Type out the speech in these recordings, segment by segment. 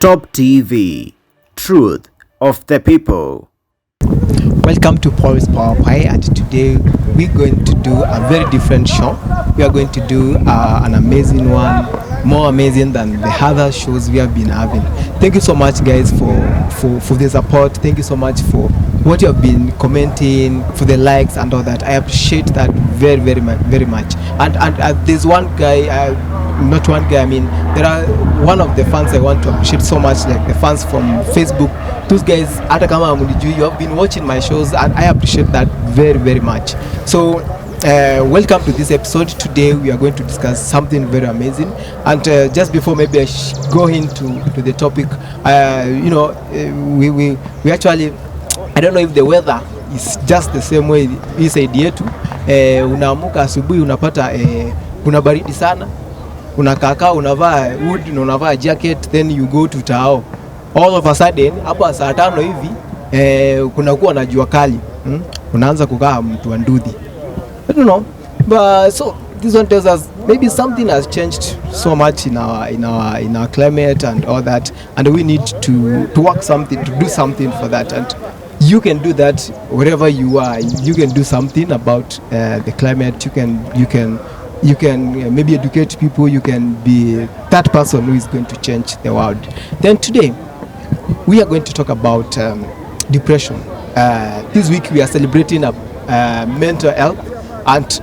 Top TV, Truth of the People. Welcome to Paul's Power Pie, and today we're going to do a very different show. We are going to do an amazing one, more amazing than the other shows we have been having. Thank you so much, guys, for the support. Thank you so much for what you have been commenting, for the likes and all that. I appreciate that very much. And there's one guy, not one guy, I mean, there are one of the fans I want to appreciate so much, like the fans from Facebook. Those guys, hata kama hamunijui, you have been watching my shows, and I appreciate that very much. So welcome to this episode. Today we are going to discuss something very amazing, and just before maybe I go into the topic, we actually, I don't know if the weather is just the same way hii side yetu. Unaamuka asubuhi unapata kuna baridi sana, unakaa unavaa hood na unavaa jacket, then you go to tao. All of a sudden hapa saa 5 hivi kunakuwa na jua kali, unaanza kukaa mtu wa ndudhi. I don't know, but so this one tells us maybe something has changed so much in our climate and all that, and we need to work something, to do something for that. And you can do that wherever you are. You can do something about the climate. You can maybe educate people. You can be that person who is going to change the world. Then today we are going to talk about depression. This week we are celebrating mental health, and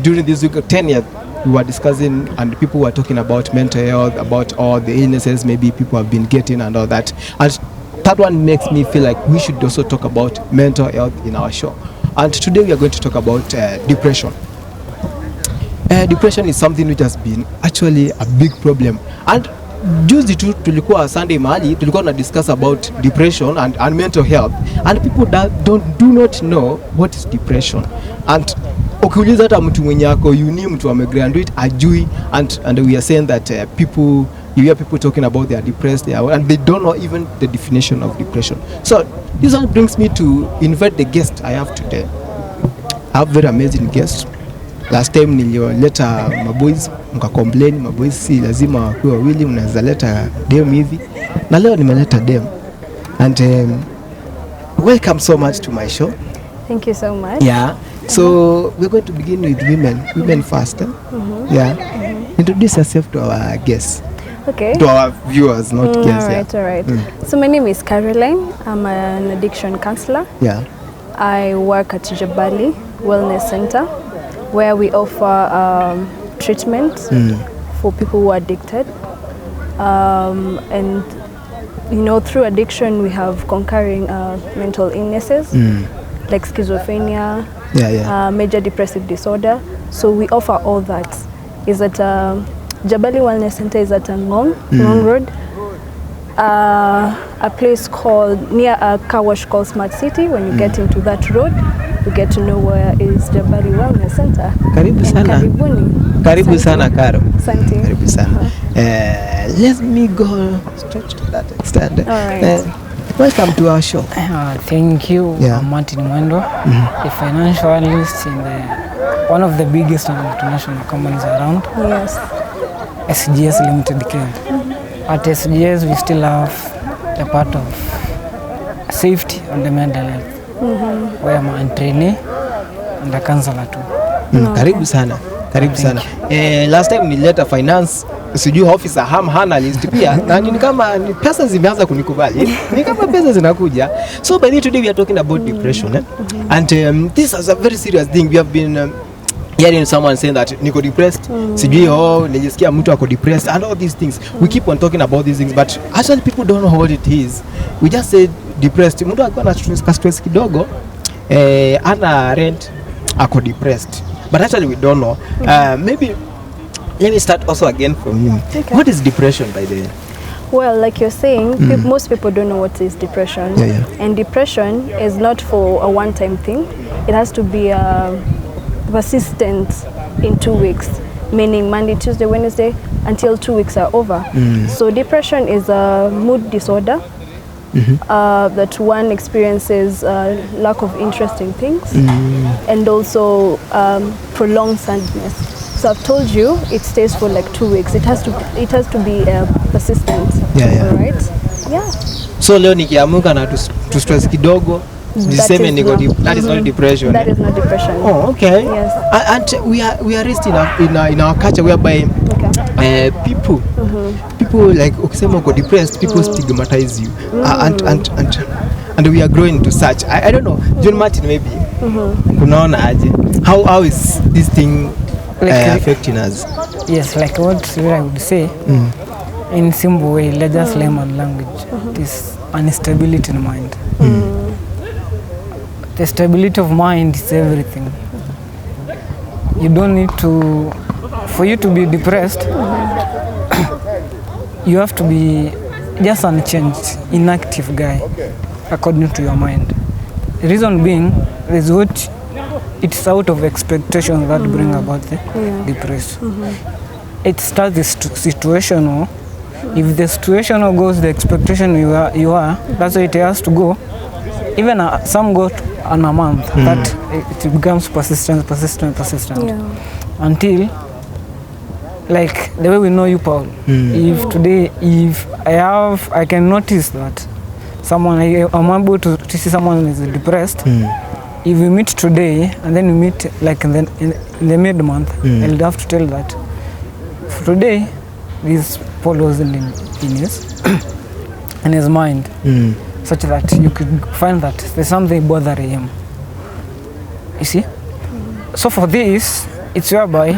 during this week 10 years we were discussing and people were talking about mental health, about all the illnesses maybe people have been getting and all that. And that one makes me feel like we should also talk about mental health in our show. And today we are going to talk about depression. Depression is something which has been actually a big problem. And juzi tu tulikuwa Sunday mahali tulikuwa na discuss about depression and mental health, and people do not know what is depression. And ukiuliza hata mtu mwenye ako uni, mtu amegraduate ajui, and we are saying that you hear people talking about they are depressed, and they don't know even the definition of depression. So this one brings me to invite the guest I have today. I have very amazing guest. Last time nilioleta maboys mkacomplain, maboys si lazima wakuwe wawili, unaweza leta dem hivi, na leo nimeleta dem. And welcome so much to my show. Thank you so much. Yeah. So we're going to begin with women first. Yeah. Introduce yourself to our guests. Okay. To our viewers, not guests. All right. So my name is Caroline. I'm an addiction counselor. Yeah. I work at Jabali Wellness Center, where we offer treatment for people who are addicted. And through addiction we have conquering mental illnesses like schizophrenia, major depressive disorder. So we offer all that. Is at Jabali Wellness Center is at Ngong Road, a place called near a car wash called Smart City. When you get into that road, you get to know where is Jabali Wellness Center. Karibu sana. Karibu sana Karo. Asante. Karibu sana. Let me go stretch to that extent. All right. Welcome to our show. Thank you. Yeah. I'm Martin Mwendo, a financial analyst in one of the biggest international companies around. Yes. SGS Limited Kenya. At SGS we still have the part of safety and the mental health. Where I'm a trainee and a counselor too. Karibu sana. Karibu sana. Last time nilileta finance, sijui officer analyst pia, na ni kama ni pesa zimeanza kunikubali. Ni kama pesa zinakuja. So by the today we are talking about depression. And this is a very serious thing. We have been hearing someone saying that niko depressed, sijui nilisikia mtu ako depressed, and all these things. We keep on talking about these things, but actually people don't know what it is. We just say depressed. Mtu akiwa na stress kidogo, ana rent, ako depressed. But actually we don't know. Maybe let me start also again from you. Okay. What is depression, by the way? Well, like you're saying, most people don't know what is depression. Yeah. And depression is not for a one-time thing. It has to be persistent in 2 weeks, meaning Monday, Tuesday, Wednesday, until 2 weeks are over. So depression is a mood disorder that one experiences lack of interest in things and also prolonged sadness. So I've told you it stays for like 2 weeks. It has to be persistent. Yeah. All right. Yeah. So leo nikiamuka na tu stress kidogo, niseme niko that is not depression. That is not depression. Oh, okay. Yes. And we are raised in our culture whereby people like ukisema uko depressed, people stigmatize you. And we are growing to such. I don't know. John Martin maybe. Unaona aje? How is this thing affecting us? Yes, like what I would say, in simple way, let's just layman language, this instability in mind. The stability of mind is everything. You don't need to, for you to be depressed, you have to be just unchanged, inactive guy, according to your mind. The reason being is what it's out of expectation that bring about the depression. It starts the situational. If the situational goes the expectation you are, that's why it has to go. Even some go on a month, that it becomes persistent, until, like the way we know you, Paul. If today, I can notice that I'm able to see someone is depressed. If we meet today and then we meet like in the mid-month, I'll have to tell that for today, this Paul wasn't in his mind, such that you could find that there's something bothering him. You see? So for this, it's whereby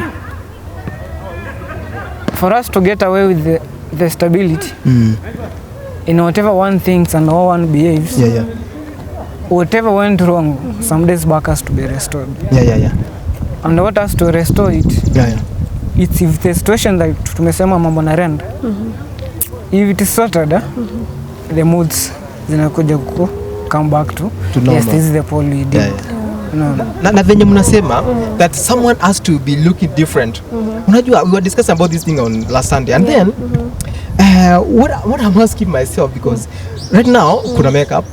for us to get away with the stability in whatever one thinks and how one behaves, whatever went wrong, some days back has to be restored. And what has to restore it? It's if the situation that tumesema mambo na rend, if it is sorted, the moods zinakuja come back to normal. Yes, this is the Paul we did. Na venye mnasema that someone has to be looking different. Unajua, we were discussing about this thing on last Sunday, and then what I'm asking myself, because right now kuna makeup,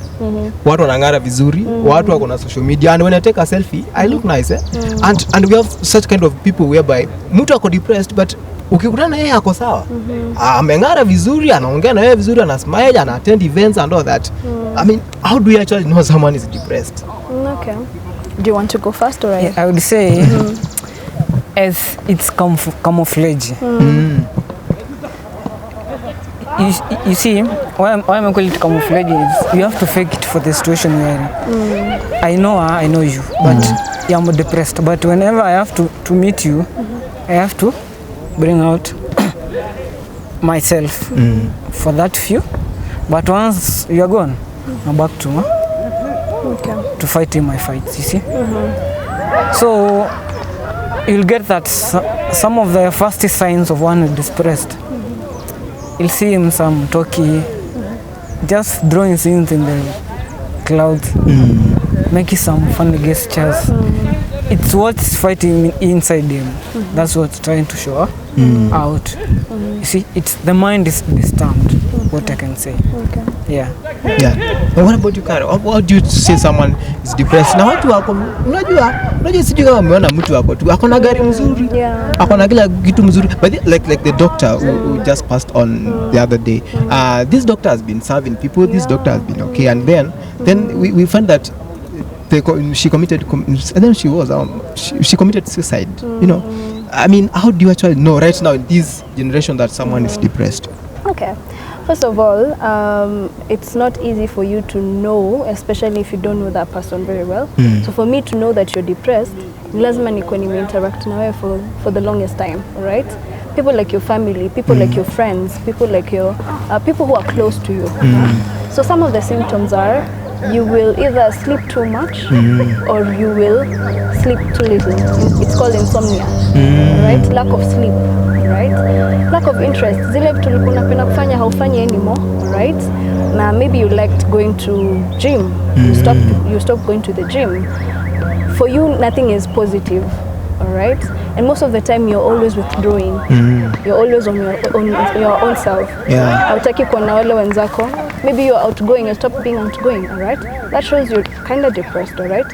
watu wanang'ara vizuri, watu wako na social media, and when I take a selfie I look nice, and we have such kind of people whereby mtu ako depressed but ukikutana yeye ako sawa, ameng'ara vizuri, anaongea na wewe vizuri, ana smile, ana attend events and all that. I mean, how do you actually know someone is depressed? Okay. Do you want to go first or I would say as it's camouflage. You see, why I'm calling it camouflage is you have to fake it for the situation you're in. I know her, I know you, but I'm depressed. But whenever I have to meet you, I have to bring out myself for that few. But once you're gone, I'm back to fighting my fights, you see. So you'll get that some of the first signs of one who is depressed. You'll see him some talky, just drawing scenes in the clouds, making some funny gestures. It's what's fighting inside him. That's what's trying to show out. You see, it's the mind is disturbed. What I can say. Yeah. And what about you, Karo? What do you say someone is depressed? Na watu wako, unajua sijui kama umeona mtu wako tu ako na gari mzuri, ako na kila kitu mzuri, but like the doctor who just passed on the other day. This doctor has been serving people. This doctor has been okay, and then we find that she committed, and then she committed suicide. You know, I mean, how do you actually know right now in this generation that someone is depressed? Okay. First of all, it's not easy for you to know, especially if you don't know that person very well. So for me to know that you're depressed, lazima nikuwe interact na wewe for the longest time, right? People like your family, people like your friends, people like your people who are close to you. So some of the symptoms are you will either sleep too much or you will sleep too little. It's called insomnia, right? Lack of sleep, right? Lack of interest. Zile vitu ulikuwa unapenda kufanya haufanyi anymore, right? Now maybe you liked going to gym. You stop going to the gym. For you, nothing is positive, all right? And most of the time, you're always withdrawing. You're always on your own self. Hautaki kuona wale wenzako. Maybe you're outgoing, you stop being outgoing, all right? That shows you're kind of depressed, all right?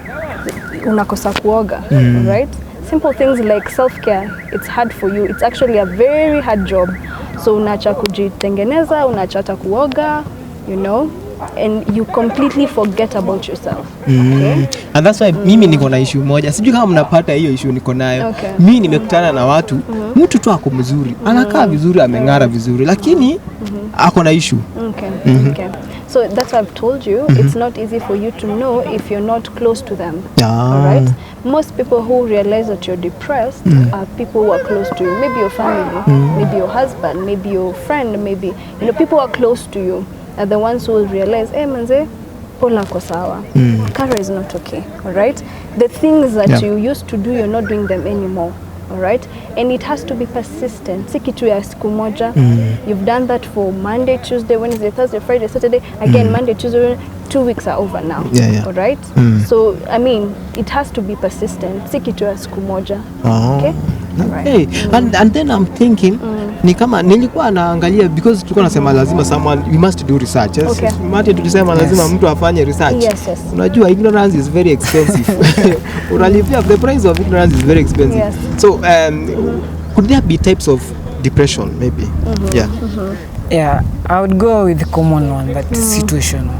Unakosa kuoga, all right? simple things like self-care, it's hard for you. It's actually a very hard job. So unaacha kujitengeneza, unaacha hata kuoga, you know, and you completely forget about yourself. Okay? And that's why mimi niko na issue moja. Sijui kama mnapata hiyo issue niko nayo. Okay. Mimi nimekutana na watu, mtu tu ako mzuri, anakaa vizuri, ameng'ara vizuri, lakini ako na issue. Okay. Okay. So that's why I've told you, it's not easy for you to know if you're not close to them. All right? Most people who realize that you're depressed are people who are close to you. Maybe your family, maybe your husband, maybe your friend, maybe, you know, people who are close to you are the ones who will realize, hey manze, Paula ko sawa. Kara is not okay. All right? The things that you used to do, you're not doing them anymore. All right? And it has to be persistent. Si kitu ya siku moja. You've done that for Monday, Tuesday, Wednesday, Thursday, Friday, Saturday. Again, Monday, Tuesday, 2 weeks are over now. All right? So, I mean, it has to be persistent. Si kitu ya siku moja. Okay? All right. Hey, and then I'm thinking, ni kama nilikuwa naangalia because tulikuwa nasema lazima someone you must do research. Yes? Okay. Mate tulisema lazima mtu afanye research. Yes, yes. Unajua ignorance is very expensive. Unalipia the price of ignorance is very expensive. Yes. So could there be types of depression maybe? Yeah. Yeah, I would go with the common one, that situational.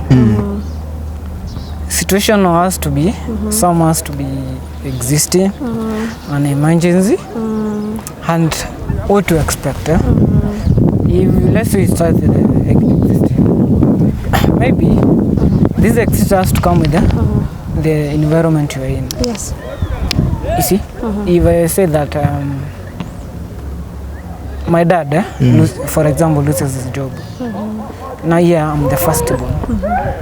Situational has to be, some has to be existing, an emergency, and what to expect. If let's say it starts with existing, maybe this existence has to come with the environment you're in. Yes. You see, if I say that my dad, for example, loses his job. Now here I'm the firstborn.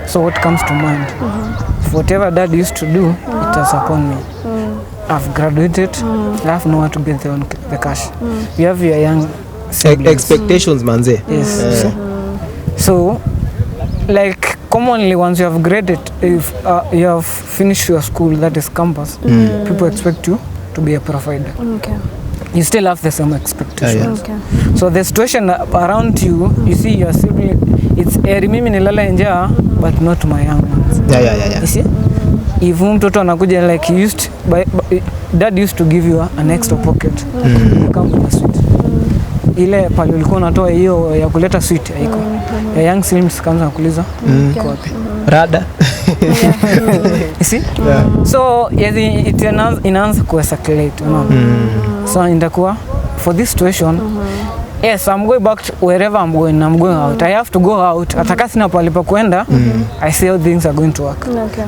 So what comes to mind? Whatever dad used to do, it has upon me. I've graduated, I have nowhere to get the cash. You have your young siblings. Expectations, manze. Yes. So, like commonly once you have graded, if you have finished your school, that is campus, people expect you to be a provider. Okay. You still have the same expectations. Okay. So the situation around you, you see your sibling, it's mimi nilala njaa but not my young ones. Yeah. You see? If mtoto anakuja like dad used to give you an extra pocket. You come with a sweet. Ile pale ulikuwa unatoa hiyo ya kuleta sweet haiko. Ya young siblings kwanza kuuliza iko wapi? Rada. You see? So it inaanza kucirculate, you know. So itakuwa for this situation, yes, I'm going back to wherever I'm going out. I have to go out. Ataka sina pale pa kwenda, I see how things are going to work. Okay.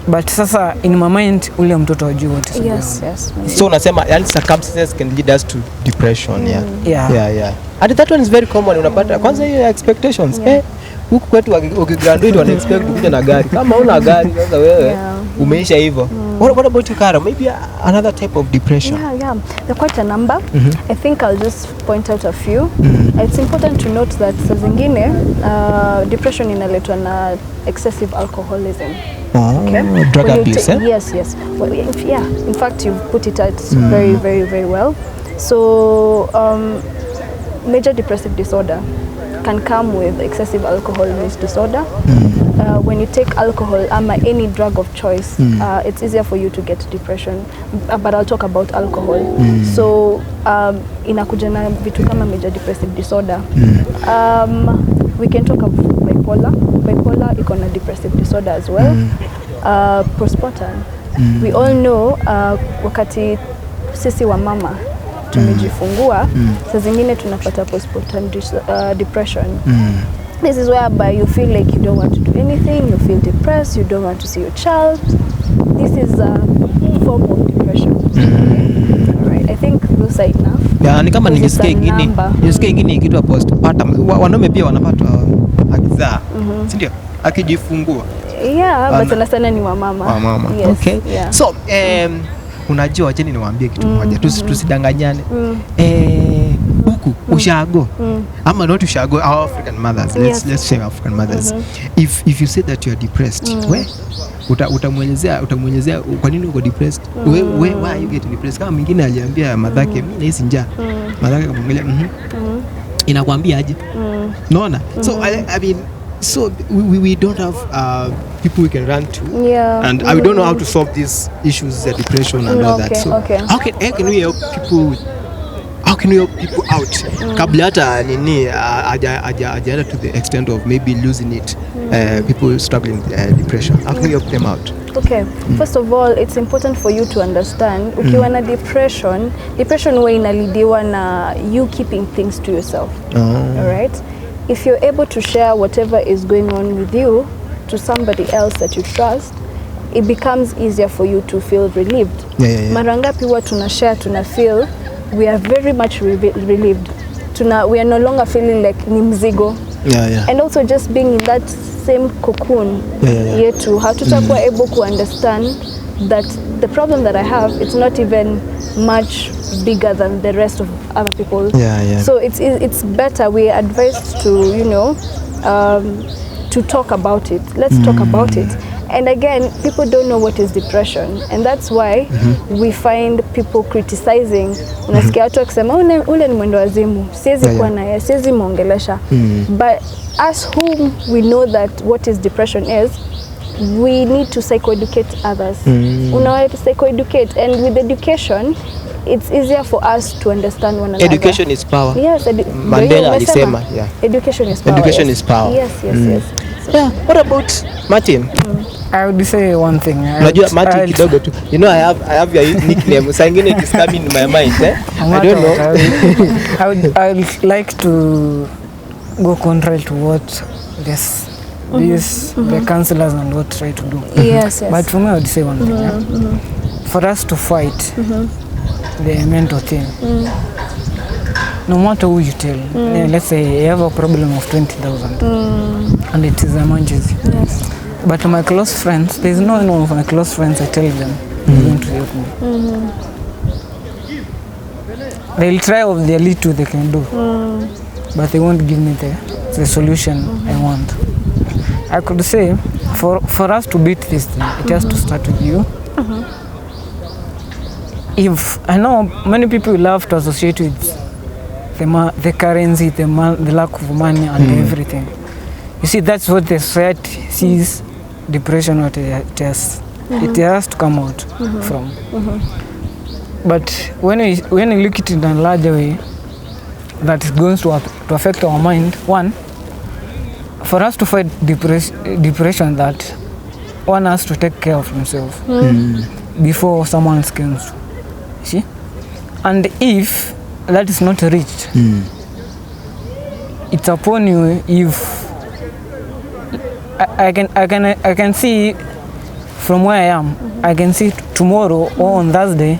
But sasa in my mind ule mtoto ajui what is going on. Yes. So unasema yani circumstances can lead us to depression. Yeah. And that one is very common. Unapata kwanza hiyo expectations. Huku kwetu ukigraduate wana expect kuja na gari. Kama una gari sasa wewe umeisha hivyo. What about you, Kara? Maybe another type of depression. Yeah. There are quite a number. I think I'll just point out a few. It's important to note that saa zingine depression inaletwa na excessive alcoholism. Okay? Drug abuse, Yes. Well, in fact, you've put it out very, very, very well. So, major depressive disorder can come with excessive alcohol use disorder. When you take alcohol or any drug of choice, it's easier for you to get depression. But I'll talk about alcohol. So, inakuja na vitu kama major depressive disorder. We can talk about bipolar. Bipolar iko na depressive disorder as well. Postpartum. We all know wakati sisi wa mama tumejifungua, saa zingine tunapata postpartum depression. This is whereby you feel like you don't want to do anything, you feel depressed, you don't want to see your child. This is a form of depression. Right. I think those are enough. Yeah, ni kama nijisikia ingine ikiitwa postpartum. Wanaume pia wanapata akizaa. Si ndio? Akijifungua. Yeah, but sana ni wa mama. Yes. Okay. Yeah. So, unajua acheni niwaambie kitu moja. Tusidanganyane. Huku ushago. Ama not ushago, our African mothers. Let's say African mothers. If you say that you are depressed, utamwelezea kwa nini uko depressed? Why you get depressed? Kama mwingine aliambia madhake mimi nahisi njaa. Madhake akamwangalia inakwambia aje? Unaona? So I mean, so we don't have people we can run to. Yeah. And I don't know how to solve these issues, depression and all that. So how can we help people? How can we help people out? Kabla hata nini ajaenda to the extent of maybe losing it. People struggling with depression. How can we help them out? Okay. First of all, it's important for you to understand ukiwa na depression huwa inalidiwa na you keeping things to yourself. All right? If you're able to share whatever is going on with you to somebody else that you trust, it becomes easier for you to feel relieved. Mara ngapi huwa tuna feel we are very much relieved. We are no longer feeling like ni mzigo. And also just being in that same cocoon yetu, hatutakuwa able to understand that the problem that I have, it's not even much bigger than the rest of other people. So it's better, we are advised to, you know, to talk about it. Let's talk about it. And again, people don't know what is depression, and that's why we find people criticizing. Unasikia watu wakisema ule ni mwendo wazimu, siwezi kuwa naye, siwezi muongelesha. But us whom we know that what is depression is, we need to psychoeducate others. Unawa psychoeducate, and with education it's easier for us to understand one another. Education is power. Yes, Mandela alisema, education is power. Education is power. Yes. Yeah. What about Martin? I would say one thing. Unajua Martin kidogo tu. You know I have your nickname. Saa ingine it is coming in my mind. I don't know. I would like to go contrary to what the councillors and what try to do. Yes. But for me, I would say one thing. For us to fight the mental thing, no matter who you tell, let's say you have a problem of 20,000 and it is emergency. Yes. But my close friends, there is no one of my close friends I tell them they're going to help me. They'll try of the little they can do, but they won't give me the solution I want. I could say for us to beat this thing, it has to start with you. If I know many people love to associate with the currency, the lack of money and everything. You see, that's what the society sees depression what it has to come out from. But when you look at it in a larger way, that is going to affect our mind. One, for us to fight depression, that one has to take care of himself before someone else comes. See? And if that is not reached, it's upon you. If I can see from where I am, I can see tomorrow or on Thursday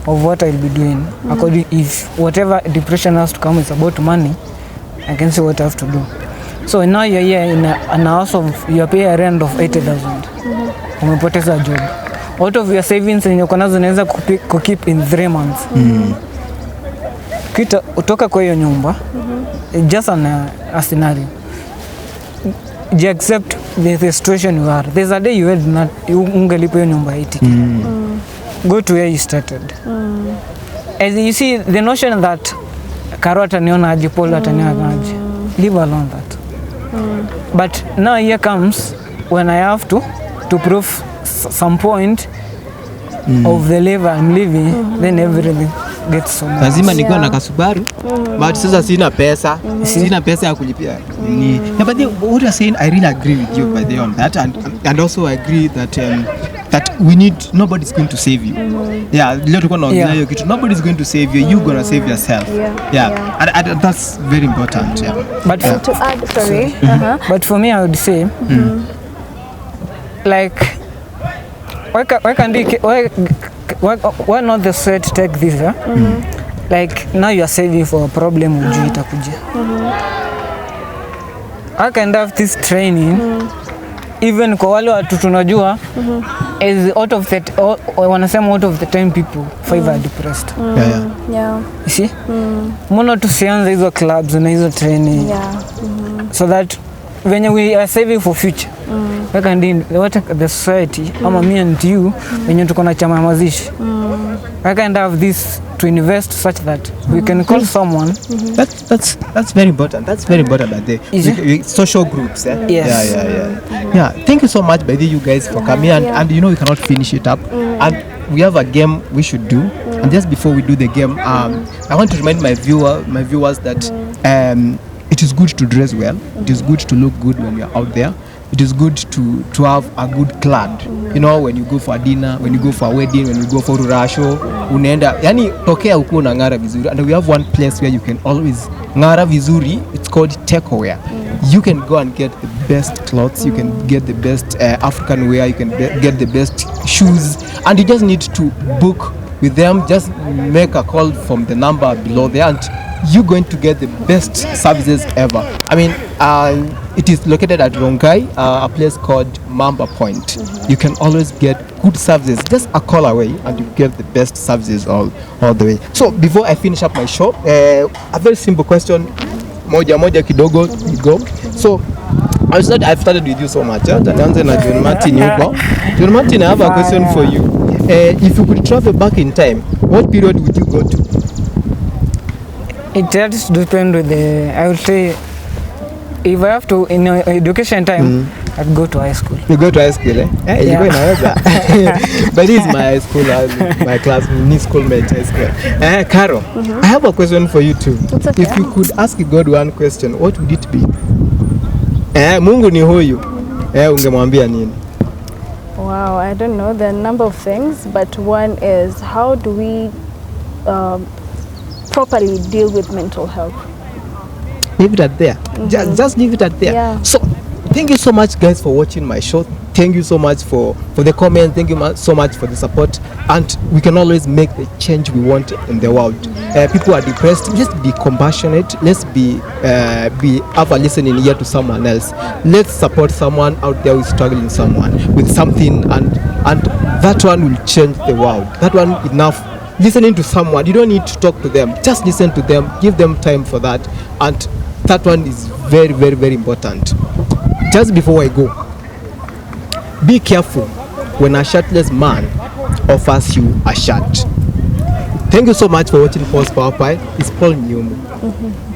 of what I'll be doing. According, if whatever depression has to come is about money, I can see what I have to do. So now you're here in an house of, you pay a rent of 80,000. Umepoteza job. Out of your savings yenye uko nazo unaweza kukeep in 3 months. Kita utoka kwa hiyo nyumba, just a scenario. You accept the situation you are. There's a day you had not ungelipa hiyo nyumba 80. Go to where you started. As you see, the notion that Karota niona aje, Paul ataniona aje, leave alone that. But now here comes when I have to prove some point of the level I'm living, then everything gets so much. Lazima nikuwa na Kasubaru, but sasa sina pesa. Sina pesa ya kulipia. But what you're saying, I really agree with you by the on that, and also I agree that that we need, nobody's going to save you. Leo tulikuwa naongelea hiyo kitu, nobody's going to save you, you're gonna save yourself. And that's very important. But to add, sorry. But for me, I would say, like, why not the society take this? Like now you are saving for a problem ujui itakuja. I can have this training even kwa wale watu tunajua is out of that, wanasema out of the 10 people 5 are depressed. You see? Mbona tusianze hizo clubs na hizo training so that when we are saving for future, what the society ama me and you when tuko na chama mazishi, I can have this to invest such that we can call someone. That's very important. That's very important. That Is it? social groups. Eh? Yes. Yeah. Thank you so much, by the you guys for coming. And you know we cannot finish it up. And we have a game we should do. And just before we do the game, I want to remind my viewers that it is good to dress well. It is good to look good when you're out there. It is good to have a good clad. You know, when you go for a dinner, when you go for a wedding, when you go for rurasho, unaenda yani tokea huko na ngara vizuri. And we have one place where you can always ngara vizuri. It's called Tekoware. You can go and get the best clothes, you can get the best African wear, you can get the best shoes, and you just need to book with them. Just make a call from the number below there, and you're going to get the best services ever. I mean, it is located at Rongai, a place called Mamba Point. You can always get good services, just a call away, and you get the best services all the way. So before I finish up my show, a very simple question, moja kidogo, we go. So I've started with you so much. Tananze na John Martin yuko. John Martin, I have a question for you. If you could travel back in time, what period would you go to? It has to depend with I would say, if I have to, in education time, I'd go to high school. You go to high school, eh? You go inaweza. But this is my high school, my class, my schoolmate high school. Caro, I have a question for you too. It's okay. If you could ask God one question, what would it be? Mungu ni huyu. Ungemwambia nini? Wow, I don't know. There are a number of things, but one is how do we properly deal with mental health? Leave it at there. Just leave it at there. Yeah. So, thank you so much, guys, for watching my show. Thank you so much for the comments. Thank you so much for the support. And we can always make the change we want in the world. People are depressed. Let's be compassionate. Let's have a listening ear to someone else. Let's support someone out there who's struggling, someone with something, and that one will change the world. That one enough. Listening to someone, you don't need to talk to them. Just listen to them. Give them time for that. And that one is very, very, very important. Just before I go, be careful when a shirtless man offers you a shirt. Thank you so much for watching Paul's Power Pie. It's Paul Nyumu.